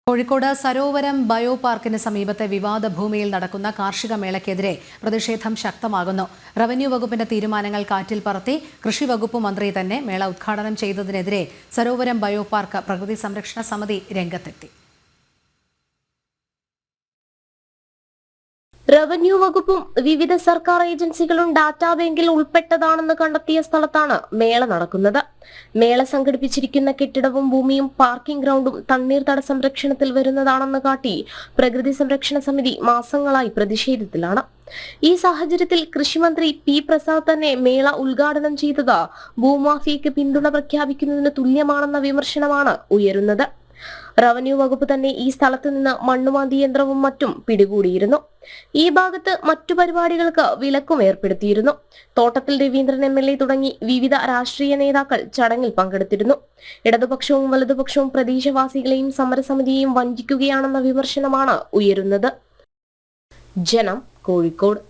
Kozhikode Sarovaram bio പാർക്കിന് സമീപത്തെ വിവാദ ഭൂമിയിൽ നടക്കുന്ന കാർഷിക മേളയ്ക്കെതിരെ പ്രതിഷേധം ശക്തമാകുന്നു. റവന്യൂ വകുപ്പിന്റെ തീരുമാനങ്ങൾ കാറ്റിൽ പറത്തി കൃഷി വകുപ്പ് മന്ത്രി തന്നെ മേള ഉദ്ഘാടനം ചെയ്തതിനെതിരെ സരോവരം ബയോ പാർക്ക് പ്രകൃതി സംരക്ഷണ സമിതി രംഗത്തെത്തി. റവന്യൂ വകുപ്പും വിവിധ സർക്കാർ ഏജൻസികളും ഡാറ്റാ ബാങ്കിൽ ഉൾപ്പെട്ടതാണെന്ന് കണ്ടെത്തിയ സ്ഥലത്താണ് മേള നടക്കുന്നത്. മേള സംഘടിപ്പിച്ചിരിക്കുന്ന കെട്ടിടവും ഭൂമിയും പാർക്കിംഗ് ഗ്രൗണ്ടും തണ്ണീർത്തട സംരക്ഷണത്തിൽ വരുന്നതാണെന്ന് കാട്ടി പ്രകൃതി സംരക്ഷണ സമിതി മാസങ്ങളായി പ്രതിഷേധത്തിലാണ്. ഈ സാഹചര്യത്തിൽ കൃഷിമന്ത്രി പി പ്രസാദ് തന്നെ മേള ഉദ്ഘാടനം ചെയ്തത് ഭൂമാഫിയയ്ക്ക് പിന്തുണ പ്രഖ്യാപിക്കുന്നതിന് തുല്യമാണെന്ന വിമർശനമാണ് ഉയരുന്നത്. റവന്യൂ വകുപ്പ് തന്നെ ഈ സ്ഥലത്ത് നിന്ന് മണ്ണുമാന്തി യന്ത്രവും മറ്റും പിടികൂടിയിരുന്നു. ഈ ഭാഗത്ത് മറ്റു പരിപാടികൾക്ക് വിലക്കും ഏർപ്പെടുത്തിയിരുന്നു. തോട്ടത്തിൽ രവീന്ദ്രൻ MLA തുടങ്ങി വിവിധ രാഷ്ട്രീയ നേതാക്കൾ ചടങ്ങിൽ പങ്കെടുത്തിരുന്നു. ഇടതുപക്ഷവും വലതുപക്ഷവും പ്രദേശവാസികളെയും സമരസമിതിയെയും വഞ്ചിക്കുകയാണെന്ന വിമർശനമാണ് ഉയരുന്നത്. ജനം, കോഴിക്കോട്.